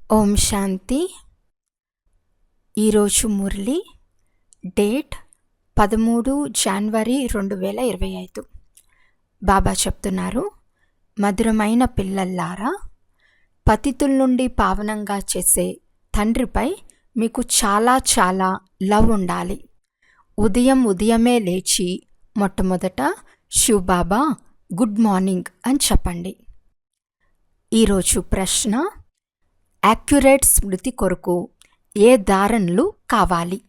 ఓం శాంతి. ఈరోజు మురళి డేట్ 13 జనవరి 2025. బాబా చెప్తున్నారు, మధురమైన పిల్లల్లారా, పతితుల నుండి పావనంగా చేసే తండ్రిపై మీకు చాలా చాలా లవ్ ఉండాలి. ఉదయమే లేచి మొట్టమొదట శివ్ బాబా గుడ్ మార్నింగ్ అని చెప్పండి. ఈరోజు ప్రశ్న, యాక్యురేట్ స్మృతి కొరకు ఏ ధారణలు కావాలి?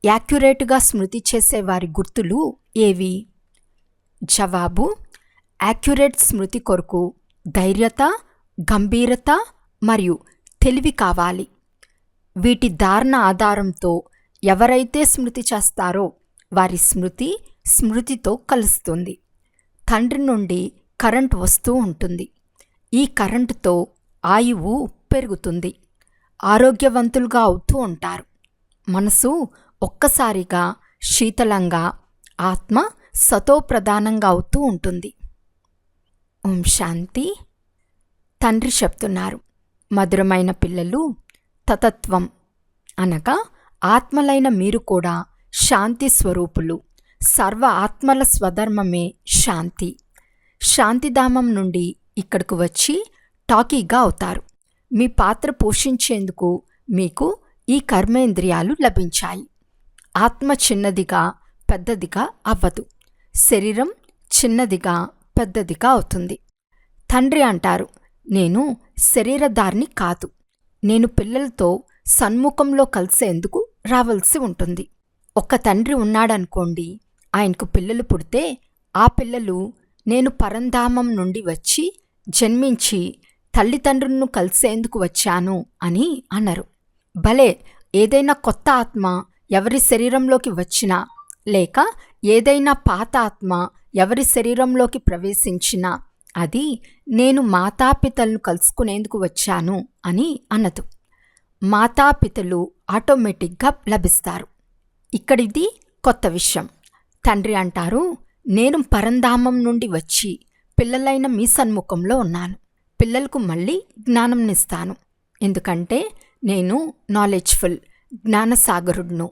యాక్యురేట్గా స్మృతి చేసేవారి గుర్తులు ఏవి? జవాబు, యాక్యురేట్ స్మృతి కొరకు ధైర్యత, గంభీరత మరియు తెలివి కావాలి. వీటి ధారణ ఆధారంతో ఎవరైతే స్మృతి చేస్తారో వారి స్మృతితో కలుస్తుంది. తండ్రి నుండి కరెంట్ వస్తూ ఉంటుంది. ఈ కరెంటుతో ఆయువు పెరుగుతుంది. ఆరోగ్యవంతులుగా అవుతూ ఉంటారు. మనసు ఒక్కసారిగా శీతలంగా, ఆత్మ సతోప్రధానంగా అవుతూ ఉంటుంది. ఓం శాంతి. తండ్రి చెప్తున్నారు, మధురమైన పిల్లలు, తతత్వం అనగా ఆత్మలైన మీరు కూడా శాంతి స్వరూపులు. సర్వ ఆత్మల స్వధర్మమే శాంతి. శాంతిధామం నుండి ఇక్కడకు వచ్చి టాకీగా అవుతారు. మీ పాత్ర పోషించేందుకు మీకు ఈ కర్మేంద్రియాలు లభించాయి. ఆత్మ చిన్నదిగా పెద్దదిగా అవ్వదు. శరీరం చిన్నదిగా పెద్దదిగా అవుతుంది. తండ్రి అంటారు, నేను శరీరధారిని కాదు. నేను పిల్లలతో సన్ముఖంలో కలిసేందుకు రావాల్సి ఉంటుంది. ఒక్క తండ్రి ఉన్నాడనుకోండి, ఆయనకు పిల్లలు పుడితే ఆ పిల్లలు నేను పరంధామం నుండి వచ్చి జన్మించి తల్లిదండ్రులను కలిసేందుకు వచ్చాను అని అన్నారు. భలే, ఏదైనా కొత్త ఆత్మ ఎవరి శరీరంలోకి వచ్చినా, లేక ఏదైనా పాత ఆత్మ ఎవరి శరీరంలోకి ప్రవేశించినా అది నేను మాతాపితలను కలుసుకునేందుకు వచ్చాను అని అనదు. మాతాపితలు ఆటోమేటిక్గా లభిస్తారు. ఇక్కడిది కొత్త విషయం. తండ్రి అంటారు, నేను పరంధామం నుండి వచ్చి పిల్లలైన మీ సన్ముఖంలో ఉన్నాను. పిల్లలకు మళ్ళీ జ్ఞానంనిస్తాను. ఎందుకంటే నేను నాలెడ్జ్ఫుల్, జ్ఞానసాగరుడును.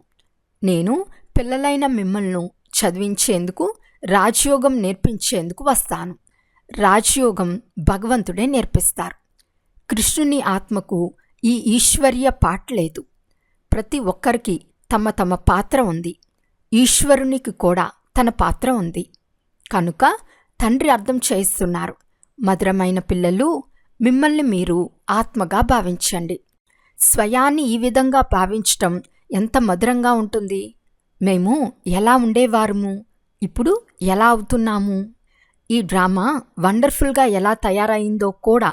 నేను పిల్లలైన మిమ్మల్ని చదివించేందుకు, రాజయోగం నేర్పించేందుకు వస్తాను. రాజయోగం భగవంతుడే నేర్పిస్తారు. కృష్ణుని ఆత్మకు ఈ ఈశ్వర్య పాట లేదు. ప్రతి ఒక్కరికి తమ తమ పాత్ర ఉంది. ఈశ్వరునికి కూడా తన పాత్ర ఉంది. కనుక తండ్రి అర్థం చేయిస్తున్నారు, మధురమైన పిల్లలు, మిమ్మల్ని మీరు ఆత్మగా భావించండి. స్వయాన్ని ఈ విధంగా భావించటం ఎంత మధురంగా ఉంటుంది. మేము ఎలా ఉండేవారము, ఇప్పుడు ఎలా అవుతున్నాము. ఈ డ్రామా వండర్ఫుల్గా ఎలా తయారైందో కూడా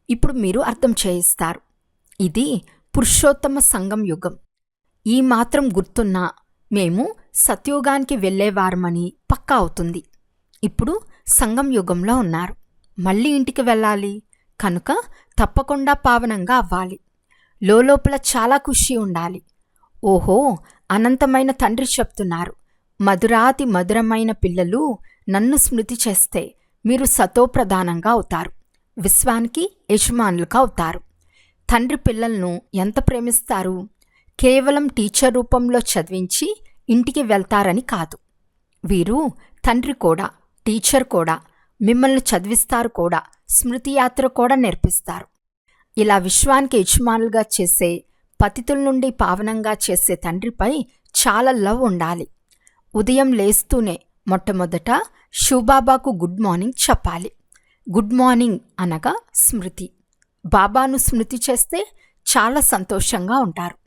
ఇప్పుడు మీరు అర్థం చేయిస్తారు. ఇది పురుషోత్తమ సంగం యుగం. ఈ మాత్రం గుర్తున్నా మేము సత్యుగానికి వెళ్ళేవారమని పక్కా అవుతుంది. ఇప్పుడు సంగం యుగంలో ఉన్నారు. మళ్ళీ ఇంటికి వెళ్ళాలి. కనుక తప్పకుండా పావనంగా అవ్వాలి. లోపల చాలా ఖుషి ఉండాలి. ఓహో, అనంతమైన తండ్రి చెప్తున్నారు, మధురాతి మధురమైన పిల్లలు నన్ను స్మృతి చేస్తే మీరు సతోప్రధానంగా అవుతారు. విశ్వానికి యజమానులుగా అవుతారు. తండ్రి పిల్లలను ఎంత ప్రేమిస్తారు? కేవలం టీచర్ రూపంలో చదివించి ఇంటికి వెళ్తారని కాదు. వీరు తండ్రి కూడా, టీచర్ కూడా, మిమ్మల్ని చదివిస్తారు కూడా, స్మృతి యాత్ర కూడా నేర్పిస్తారు. ఇలా విశ్వానికి యజమానులుగా చేసే, పతితుల నుండి పావనంగా చేసే తండ్రిపై చాలా లవ్ ఉండాలి. ఉదయం లేస్తూనే మొట్టమొదట శివబాబాకు గుడ్ మార్నింగ్ చెప్పాలి. గుడ్ మార్నింగ్ అనగా స్మృతి. బాబాను స్మృతి చేస్తే చాలా సంతోషంగా ఉంటారు.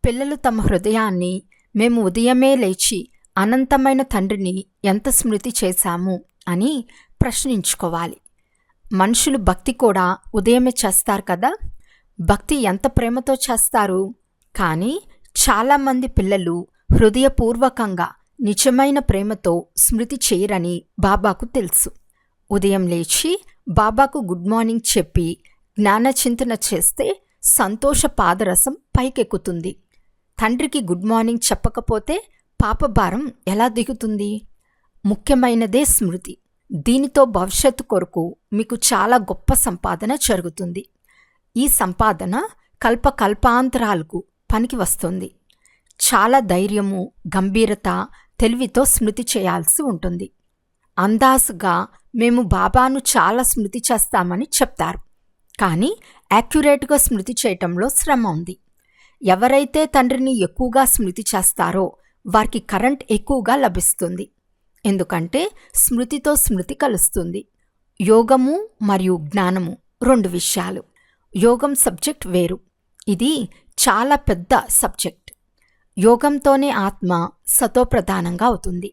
పిల్లలు తమ హృదయాన్ని మేము ఉదయమే లేచి అనంతమైన తండ్రిని ఎంత స్మృతి చేశాము అని ప్రశ్నించుకోవాలి. మనుషులు భక్తి కూడా ఉదయమే చేస్తారు కదా. భక్తి ఎంత ప్రేమతో చేస్తారు. కానీ చాలామంది పిల్లలు హృదయపూర్వకంగా నిజమైన ప్రేమతో స్మృతి చేయరని బాబాకు తెలుసు. ఉదయం లేచి బాబాకు గుడ్ మార్నింగ్ చెప్పి జ్ఞానచింతన చేస్తే సంతోష పాదరసం పైకెక్కుతుంది. తండ్రికి గుడ్ మార్నింగ్ చెప్పకపోతే పాపభారం ఎలా దిగుతుంది? ముఖ్యమైనదే స్మృతి. దీనితో భవిష్యత్తు కొరకు మీకు చాలా గొప్ప సంపాదన జరుగుతుంది. ఈ సంపాదన కల్పాంతరాలకు పనికి వస్తుంది. చాలా ధైర్యము, గంభీరత, తెలివితో స్మృతి చేయాల్సి ఉంటుంది. అందాసుగా మేము బాబాను చాలా స్మృతి చేస్తామని చెప్తారు, కానీ యాక్యురేట్గా స్మృతి చేయటంలో శ్రమ ఉంది. ఎవరైతే తండ్రిని ఎక్కువగా స్మృతి చేస్తారో వారికి కరెంట్ ఎక్కువగా లభిస్తుంది. ఎందుకంటే స్మృతితో స్మృతి కలుస్తుంది. యోగము మరియు జ్ఞానము రెండు విషయాలు. యోగం సబ్జెక్ట్ వేరు, ఇది చాలా పెద్ద సబ్జెక్ట్. యోగంతోనే ఆత్మ సతోప్రధానంగా అవుతుంది.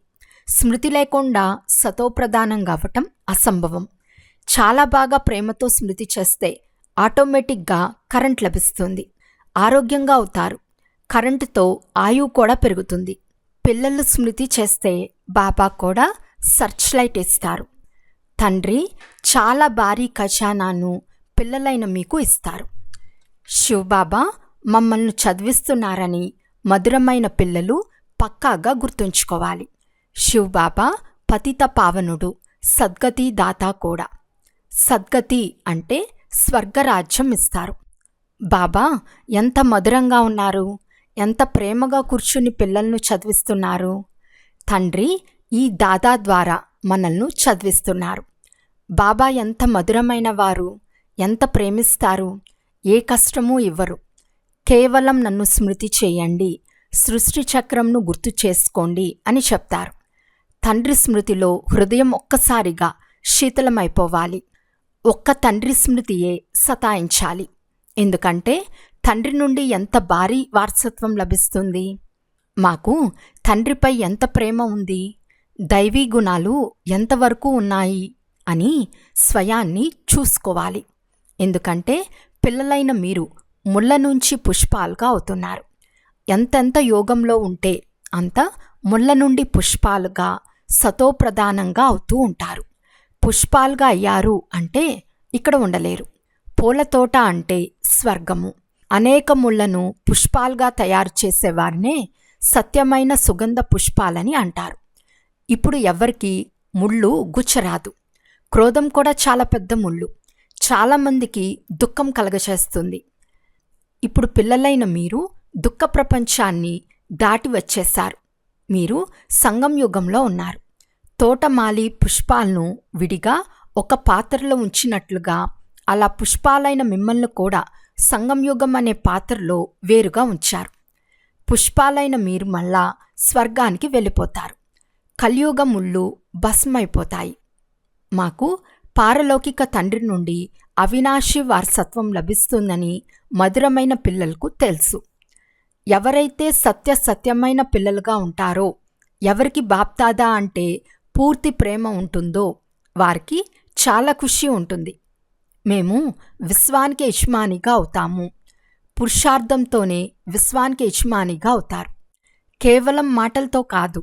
స్మృతి లేకుండా సతోప్రధానంగా అవ్వటం అసంభవం. చాలా బాగా ప్రేమతో స్మృతి చేస్తే ఆటోమేటిక్గా కరెంట్ లభిస్తుంది. ఆరోగ్యంగా అవుతారు. కరెంటుతో ఆయువు కూడా పెరుగుతుంది. పిల్లలు స్మృతి చేస్తే బాబా కూడా సర్చ్ లైట్ ఇస్తారు. తండ్రి చాలా భారీ ఖజానాను పిల్లలైన మీకు ఇస్తారు. శివబాబా మమ్మల్ని చదివిస్తున్నారని మధురమైన పిల్లలు పక్కాగా గుర్తుంచుకోవాలి. శివబాబా పతిత పావనుడు, సద్గతి దాత కూడా. సద్గతి అంటే స్వర్గరాజ్యం ఇస్తారు. బాబా ఎంత మధురంగా ఉన్నారు, ఎంత ప్రేమగా కూర్చుని పిల్లలను చదివిస్తున్నారు. తండ్రి ఈ దాదా ద్వారా మనల్ని చదివిస్తున్నారు. బాబా ఎంత మధురమైన వారు, ఎంత ప్రేమిస్తారు, ఏ కష్టమూ ఇవ్వరు. కేవలం నన్ను స్మృతి చేయండి, సృష్టి చక్రంను గుర్తు చేసుకోండి అని చెప్తారు. తండ్రి స్మృతిలో హృదయం ఒక్కసారిగా శీతలమైపోవాలి. ఒక్క తండ్రి స్మృతియే సతాయించాలి. ఎందుకంటే తండ్రి నుండి ఎంత భారీ వారసత్వం లభిస్తుంది. మాకు తండ్రిపై ఎంత ప్రేమ ఉంది, దైవీ గుణాలు ఎంతవరకు ఉన్నాయి అని స్వయాన్ని చూసుకోవాలి. ఎందుకంటే పిల్లలైన మీరు ముళ్ళ నుంచి పుష్పాలుగా అవుతున్నారు. ఎంతెంత యోగంలో ఉంటే అంత ముళ్ళ నుండి పుష్పాలుగా సతోప్రధానంగా అవుతూ ఉంటారు. పుష్పాలుగా అయ్యారు అంటే ఇక్కడ ఉండలేరు. పూలతోట అంటే స్వర్గము. అనేక ముళ్లను పుష్పాలుగా తయారు చేసేవారినే సత్యమైన సుగంధ పుష్పాలని అంటారు. ఇప్పుడు ఎవరికి ముళ్ళు గుచ్చరాదు. క్రోధం కూడా చాలా పెద్ద ముళ్ళు, చాలామందికి దుఃఖం కలగచేస్తుంది. ఇప్పుడు పిల్లలైన మీరు దుఃఖ ప్రపంచాన్ని దాటి వచ్చేశారు. మీరు సంగం యుగంలో ఉన్నారు. తోటమాలి పుష్పాలను విడిగా ఒక పాత్రలో ఉంచినట్లుగా అలా పుష్పాలైన మిమ్మల్ని కూడా సంగంయుగం అనే పాత్రలో వేరుగా ఉంచారు. పుష్పాలైన మీరు మళ్ళా స్వర్గానికి వెళ్ళిపోతారు. కలియుగ ముళ్ళు భస్మైపోతాయి. మాకు పారలౌకిక తండ్రి నుండి అవినాశి వారసత్వం లభిస్తుందని మధురమైన పిల్లలకు తెలుసు. ఎవరైతే సత్యమైన పిల్లలుగా ఉంటారో, ఎవరికి బాప్దాదా అంటే పూర్తి ప్రేమ ఉంటుందో వారికి చాలా ఖుషి ఉంటుంది. మేము విశ్వానికి యజమానిగా అవుతాము. పురుషార్థంతోనే విశ్వానికి యజమానిగా అవుతారు. కేవలం మాటలతో కాదు.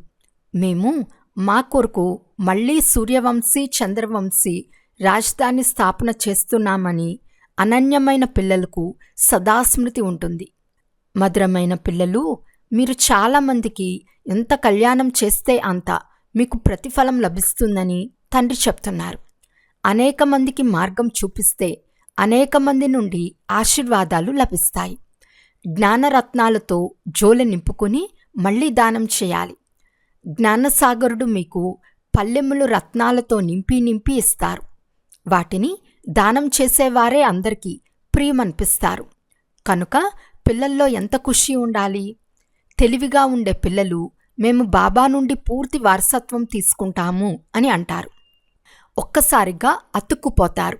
మేము మా కొరకు మళ్ళీ సూర్యవంశీ చంద్రవంశీ రాజధాని స్థాపన చేస్తున్నామని అనన్యమైన పిల్లలకు సదాస్మృతి ఉంటుంది. మధురమైన పిల్లలు, మీరు చాలామందికి ఎంత కళ్యాణం చేస్తే అంత మీకు ప్రతిఫలం లభిస్తుందని తండ్రి చెప్తున్నారు. అనేక మందికి మార్గం చూపిస్తే అనేక మంది నుండి ఆశీర్వాదాలు లభిస్తాయి. జ్ఞానరత్నాలతో జోలె నింపుకుని మళ్ళీ దానం చేయాలి. జ్ఞానసాగరుడు మీకు పల్లెములు రత్నాలతో నింపి ఇస్తారు. వాటిని దానం చేసేవారే అందరికీ ప్రియమనిపిస్తారు. కనుక పిల్లల్లో ఎంత ఖుషి ఉండాలి. తెలివిగా ఉండే పిల్లలు మేము బాబా నుండి పూర్తి వారసత్వం తీసుకుంటాము అని అంటారు. ఒక్కసారిగా అతుక్కుపోతారు.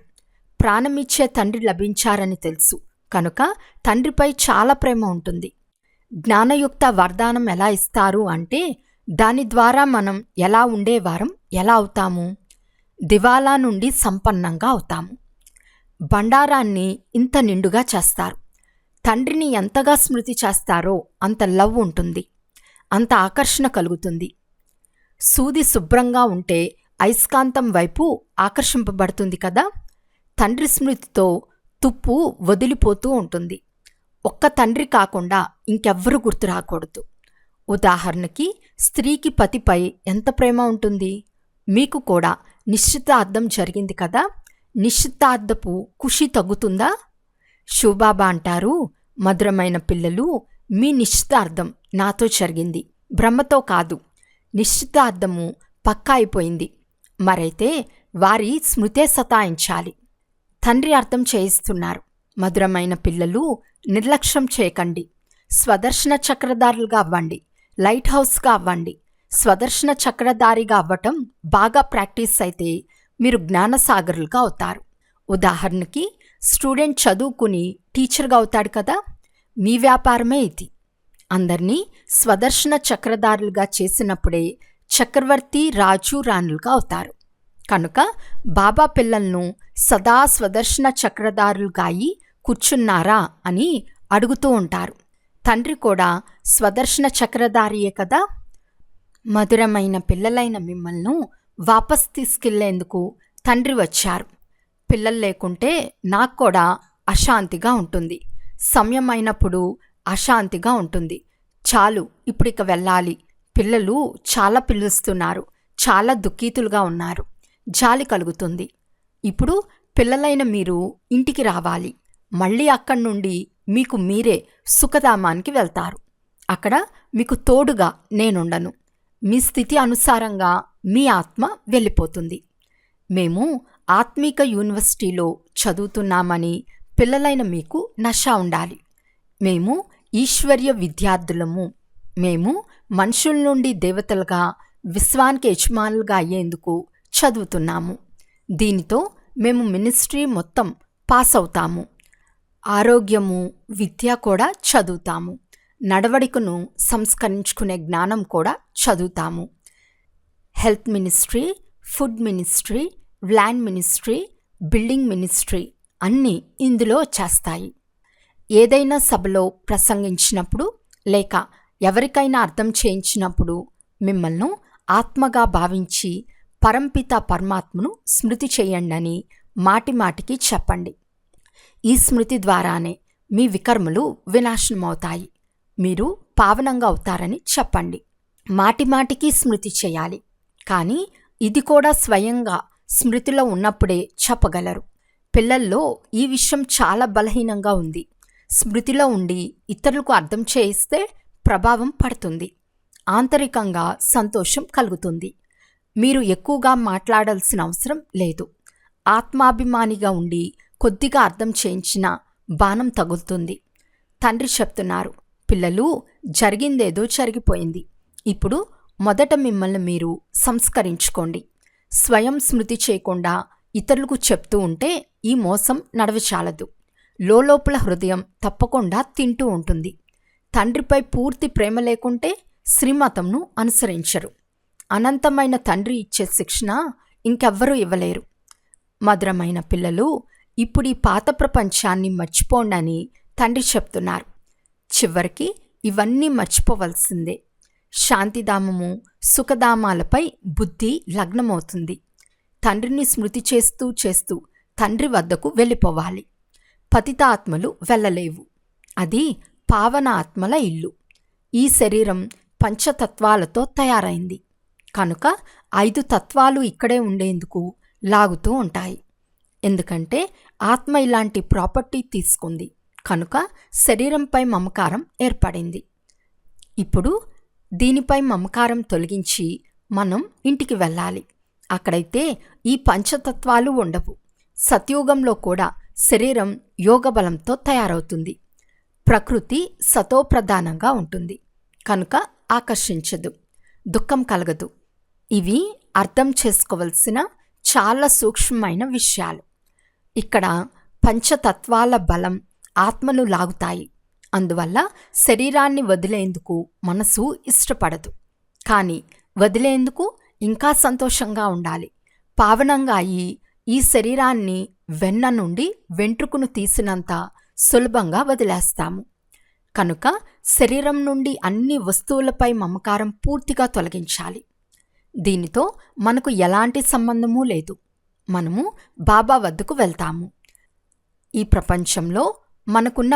ప్రాణమిచ్చే తండ్రి లభించారని తెలుసు కనుక తండ్రిపై చాలా ప్రేమ ఉంటుంది. జ్ఞానయుక్త వరదానం ఎలా ఇస్తారు అంటే దాని ద్వారా మనం ఎలా ఉండేవారం ఎలా అవుతాము. దివాలా నుండి సంపన్నంగా అవుతాము. బండారాన్ని ఇంత నిండుగా చేస్తారు. తండ్రిని ఎంతగా స్మృతి చేస్తారో అంత లవ్ ఉంటుంది, అంత ఆకర్షణ కలుగుతుంది. సూది శుభ్రంగా ఉంటే అయస్కాంతం వైపు ఆకర్షింపబడుతుంది కదా. తండ్రి స్మృతితో తుప్పు వదిలిపోతూ ఉంటుంది. ఒక్క తండ్రి కాకుండా ఇంకెవ్వరూ గుర్తు రాకూడదు. ఉదాహరణకి స్త్రీకి పతిపై ఎంత ప్రేమ ఉంటుంది. మీకు కూడా నిశ్చితార్థం జరిగింది కదా. నిశ్చితార్థపు ఖుషి తగ్గుతుందా? శివబాబా అంటారు, మధురమైన పిల్లలు, మీ నిశ్చితార్థం నాతో జరిగింది, బ్రహ్మతో కాదు. నిశ్చితార్థము పక్కా అయిపోయింది. మరైతే వారి స్మృతే సతాయించాలి. తండ్రి అర్థం చేయిస్తున్నారు, మధురమైన పిల్లలు, నిర్లక్ష్యం చేయకండి. స్వదర్శన చక్రధారులుగా అవ్వండి, లైట్ హౌస్గా అవ్వండి. స్వదర్శన చక్రధారిగా అవ్వటం బాగా ప్రాక్టీస్ అయితే మీరు జ్ఞానసాగరులుగా అవుతారు. ఉదాహరణకి స్టూడెంట్ చదువుకుని టీచర్గా అవుతాడు కదా, మీ వ్యాపారమే ఇది. అందర్నీ స్వదర్శన చక్రధారులుగా చేసినప్పుడే చక్రవర్తి, రాజు, రాణులుగా అవుతారు. కనుక బాబా పిల్లలను సదా స్వదర్శన చక్రధారులుగా అయి కూర్చున్నారా అని అడుగుతూ ఉంటారు. తండ్రి కూడా స్వదర్శన చక్రధారియే కదా. మధురమైన పిల్లలైన మిమ్మల్ని వాపస్ తీసుకెళ్లేందుకు తండ్రి వచ్చారు. పిల్లలు లేకుంటే నాకు కూడా అశాంతిగా ఉంటుంది. సమయం అయినప్పుడు అశాంతిగా ఉంటుంది. చాలు, ఇప్పుడిక వెళ్ళాలి. పిల్లలు చాలా పిలుస్తున్నారు, చాలా దుఃఖితులుగా ఉన్నారు, జాలి కలుగుతుంది. ఇప్పుడు పిల్లలైన మీరు ఇంటికి రావాలి. మళ్ళీ అక్కడి నుండి మీకు మీరే సుఖధామానికి వెళ్తారు. అక్కడ మీకు తోడుగా నేనుండను. మీ స్థితి అనుసారంగా మీ ఆత్మ వెళ్ళిపోతుంది. మేము ఆత్మీక యూనివర్సిటీలో చదువుతున్నామని పిల్లలైన మీకు నష ఉండాలి. మేము ఈశ్వర్య విద్యార్థులము. మేము మనుషుల నుండి దేవతలుగా, విశ్వానికి యజమానులుగా అయ్యేందుకు చదువుతున్నాము. దీనితో మేము మినిస్ట్రీ మొత్తం పాస్ అవుతాము. ఆరోగ్యము, విద్య కూడా చదువుతాము. నడవడికను సంస్కరించుకునే జ్ఞానం కూడా చదువుతాము. Health ministry, food ministry, land ministry, building ministry అన్నీ ఇందులో వచ్చేస్తాయి. ఏదైనా సభలో ప్రసంగించినప్పుడు లేక ఎవరికైనా అర్థం చేయించినప్పుడు మిమ్మల్ని ఆత్మగా భావించి పరంపిత పరమాత్మను స్మృతి చేయండి మాటిమాటికి చెప్పండి. ఈ స్మృతి ద్వారానే మీ వికర్మలు వినాశనమవుతాయి, మీరు పావనంగా అవుతారని చెప్పండి. మాటిమాటికి స్మృతి చేయాలి. కానీ ఇది కూడా స్వయంగా స్మృతిలో ఉన్నప్పుడే చెప్పగలరు. పిల్లల్లో ఈ విషయం చాలా బలహీనంగా ఉంది. స్మృతిలో ఉండి ఇతరులకు అర్థం చేయిస్తే ప్రభావం పడుతుంది. ఆంతరికంగా సంతోషం కలుగుతుంది. మీరు ఎక్కువగా మాట్లాడాల్సిన అవసరం లేదు. ఆత్మాభిమానిగా ఉండి కొద్దిగా అర్థం చేయించిన బాణం తగులుతుంది. తండ్రి చెప్తున్నారు, పిల్లలు, జరిగిందేదో జరిగిపోయింది. ఇప్పుడు మొదట మిమ్మల్ని మీరు సంస్కరించుకోండి. స్వయం స్మృతి చేయకుండా ఇతరులకు చెప్తూ ఉంటే ఈ మోసం నడవచాలదు. లోపల హృదయం తప్పకుండా తింటూ ఉంటుంది. తండ్రిపై పూర్తి ప్రేమ లేకుంటే శ్రీమతంను అనుసరించరు. అనంతమైన తండ్రి ఇచ్చే శిక్షణ ఇంకెవ్వరూ ఇవ్వలేరు. మధురమైన పిల్లలు, ఇప్పుడు ఈ పాత ప్రపంచాన్ని మర్చిపోండని తండ్రి చెప్తున్నారు. చివరికి ఇవన్నీ మర్చిపోవలసిందే. శాంతిధామము, సుఖధామాలపై బుద్ధి లగ్నమవుతుంది. తండ్రిని స్మృతి చేస్తూ చేస్తూ తండ్రి వద్దకు వెళ్ళిపోవాలి. పతిత ఆత్మలు వెళ్ళలేవు. అది పావన ఆత్మల ఇల్లు. ఈ శరీరం పంచతత్వాలతో తయారైంది కనుక 5 తత్వాలు ఇక్కడే ఉండేందుకు లాగుతూ ఉంటాయి. ఎందుకంటే ఆత్మ ఇలాంటి ప్రాపర్టీ తీసుకుంది కనుక శరీరంపై మమకారం ఏర్పడింది. ఇప్పుడు దీనిపై మమకారం తొలగించి మనం ఇంటికి వెళ్ళాలి. అక్కడైతే ఈ పంచతత్వాలు ఉండవు. సత్యుగంలో కూడా శరీరం యోగబలంతో తయారవుతుంది. ప్రకృతి సతోప్రధానంగా ఉంటుంది కనుక ఆకర్షించదు, దుఃఖం కలగదు. ఇవి అర్థం చేసుకోవలసిన చాలా సూక్ష్మమైన విషయాలు. ఇక్కడ పంచతత్వాల బలం ఆత్మను లాగుతాయి. అందువల్ల శరీరాన్ని వదిలేందుకు మనసు ఇష్టపడదు. కానీ వదిలేందుకు ఇంకా సంతోషంగా ఉండాలి. పావనంగా అయి ఈ శరీరాన్ని వెన్న నుండి వెంట్రుకను తీసినంత సులభంగా వదిలేస్తాము. కనుక శరీరం నుండి అన్ని వస్తువులపై మమకారం పూర్తిగా తొలగించాలి. దీనితో మనకు ఎలాంటి సంబంధమూ లేదు. మనము బాబా వద్దకు వెళ్తాము. ఈ ప్రపంచంలో మనకున్న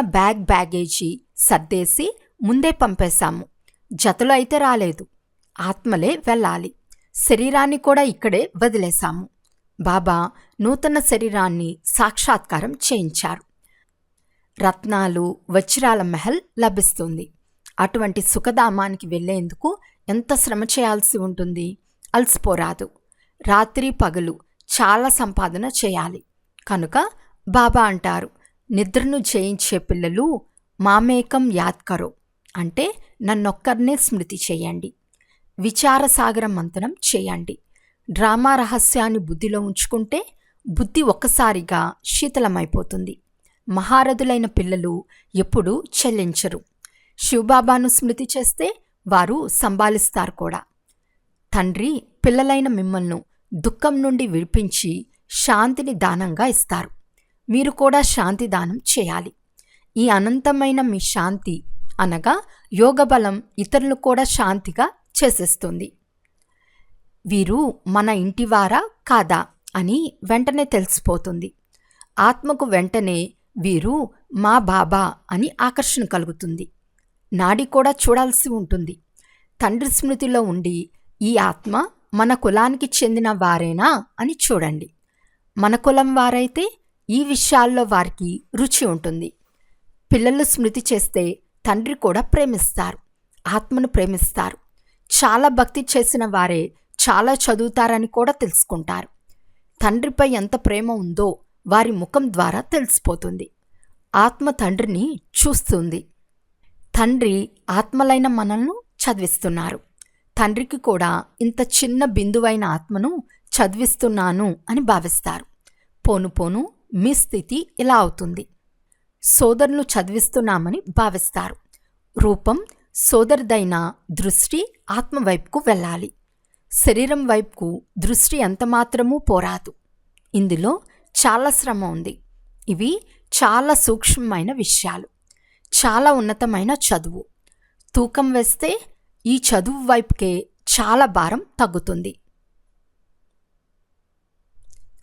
బ్యాగేజీ సర్దేసి ముందే పంపేశాము. జతలు అయితే రాలేదు. ఆత్మలే వెళ్ళాలి. శరీరాన్ని కూడా ఇక్కడే వదిలేశాము. బాబా నూతన శరీరాన్ని సాక్షాత్కారం చేయించారు. రత్నాలు, వజ్రాల మహల్ లభిస్తుంది. అటువంటి సుఖధామానికి వెళ్ళేందుకు ఎంత శ్రమ చేయాల్సి ఉంటుంది? అలసిపోరాదు. రాత్రి పగలు చాలా సంపాదన చేయాలి. కనుక బాబా అంటారు, నిద్రను జయించే పిల్లలు మామేకం యాద్ కరో, అంటే నన్నొక్కరినే స్మృతి చేయండి. విచారసాగర మంతనం చేయండి. డ్రామా రహస్యాన్ని బుద్ధిలో ఉంచుకుంటే బుద్ధి ఒక్కసారిగా శీతలమైపోతుంది. మహారథులైన పిల్లలు ఎప్పుడూ చెల్లించరు. శివబాబాను స్మృతి చేస్తే వారు సంభాలిస్తారు కూడా. తండ్రి పిల్లలైన మిమ్మల్ని దుఃఖం నుండి విడిపించి శాంతిని దానంగా ఇస్తారు. మీరు కూడా శాంతి దానం చేయాలి. ఈ అనంతమైన మీ శాంతి అనగా యోగబలం ఇతరులు కూడా శాంతిగా చేసేస్తుంది. వీరు మన ఇంటివారా కాదా అని వెంటనే తెలిసిపోతుంది. ఆత్మకు వెంటనే వీరు మా బాబా అని ఆకర్షణ కలుగుతుంది. నాడి కూడా చూడాల్సి ఉంటుంది. తండ్రి స్మృతిలో ఉండి ఈ ఆత్మ మన కులానికి చెందిన వారేనా అని చూడండి. మన కులం వారైతే ఈ విషయాల్లో వారికి రుచి ఉంటుంది. పిల్లలు స్మృతి చేస్తే తండ్రి కూడా ప్రేమిస్తారు, ఆత్మను ప్రేమిస్తారు. చాలా భక్తి చేసిన వారే చాలా చదువుతారని కూడా తెలుసుకుంటారు. తండ్రిపై ఎంత ప్రేమ ఉందో వారి ముఖం ద్వారా తెలిసిపోతుంది. ఆత్మ తండ్రిని చూస్తుంది. తండ్రి ఆత్మలైన మనల్ని చదివిస్తున్నారు. తండ్రికి కూడా ఇంత చిన్న బిందువైన ఆత్మను చదివిస్తున్నాను అని భావిస్తారు. పోను పోను మీ స్థితి ఇలా అవుతుంది. సోదరులు చదివిస్తున్నామని భావిస్తారు. రూపం సోదరుదైన దృష్టి ఆత్మ వైపుకు వెళ్ళాలి. శరీరం వైపుకు దృష్టి ఎంతమాత్రమూ పోరాదు. ఇందులో చాలా శ్రమ ఉంది. ఇవి చాలా సూక్ష్మమైన విషయాలు, చాలా ఉన్నతమైన చదువు. తూకం వేస్తే ఈ చదువు వైపుకే చాలా భారం తగ్గుతుంది.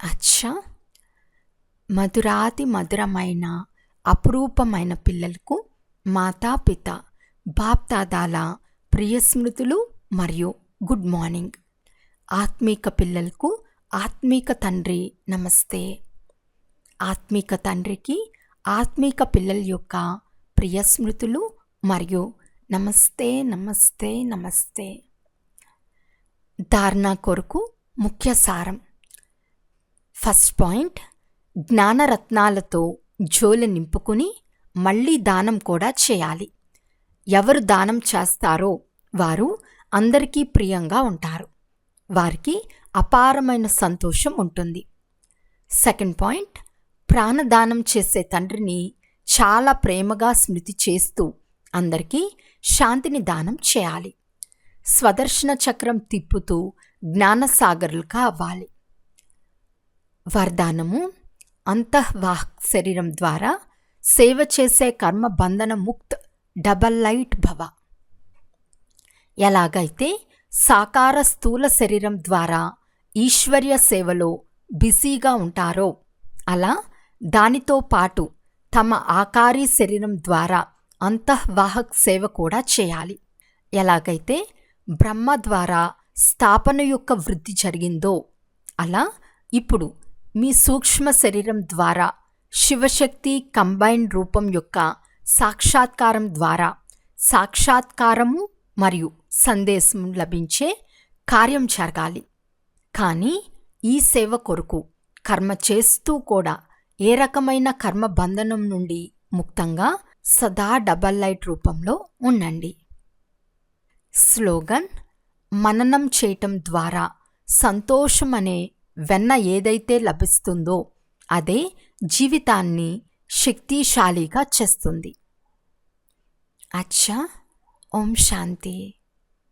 అచ్చా, మధురాతి మధురమైన అపురూపమైన పిల్లలకు మాతాపిత బాప్దాదాల ప్రియస్మృతులు మరియు గుడ్ మార్నింగ్. ఆత్మీక పిల్లలకు ఆత్మీక తండ్రి నమస్తే. ఆత్మీక తండ్రికి ఆత్మీక పిల్లల యొక్క ప్రియస్మృతులు మరియు నమస్తే నమస్తే నమస్తే. ధారణ కొరకు ముఖ్య సారం. ఫస్ట్ పాయింట్, జ్ఞానరత్నాలతో జోలు నింపుకుని మళ్ళీ దానం కూడా చేయాలి. ఎవరు దానం చేస్తారో వారు అందరికీ ప్రియంగా ఉంటారు. వారికి అపారమైన సంతోషం ఉంటుంది. సెకండ్ పాయింట్, ప్రాణదానం చేసే తండ్రిని చాలా ప్రేమగా స్మృతి చేస్తూ అందరికీ శాంతిని దానం చేయాలి. స్వదర్శన చక్రం తిప్పుతూ జ్ఞానసాగరులుగా అవ్వాలి. వరదానము, అంతఃవాహ్ శరీరం ద్వారా సేవ చేసే కర్మ బంధన ముక్త్ డబల్ లైట్ భవ. ఎలాగైతే సాకార స్థూల శరీరం ద్వారా ఈశ్వర్య సేవలో బిజీగా ఉంటారో అలా దానితో పాటు తమ ఆకారీ శరీరం ద్వారా అంతఃవాహక్ సేవ కూడా చేయాలి. ఎలాగైతే బ్రహ్మ ద్వారా స్థాపన యొక్క వృద్ధి జరిగిందో అలా ఇప్పుడు మీ సూక్ష్మ శరీరం ద్వారా శివశక్తి కంబైన్ రూపం యొక్క సాక్షాత్కారం ద్వారా సాక్షాత్కారము మరియు సందేశం లభించే కార్యం జరగాలి. కానీ ఈ సేవ కొరకు కర్మ చేస్తూ కూడా ఏ రకమైన కర్మ బంధనం నుండి ముక్తంగా సదా డబల్ లైట్ రూపంలో ఉండండి. స్లోగన్, మననం చేయటం ద్వారా సంతోషం అనే వెన్న ఏదైతే లభిస్తుందో అదే జీవితాన్ని శక్తిశాలిగా చేస్తుంది. అచ్చా, ఓం శాంతి.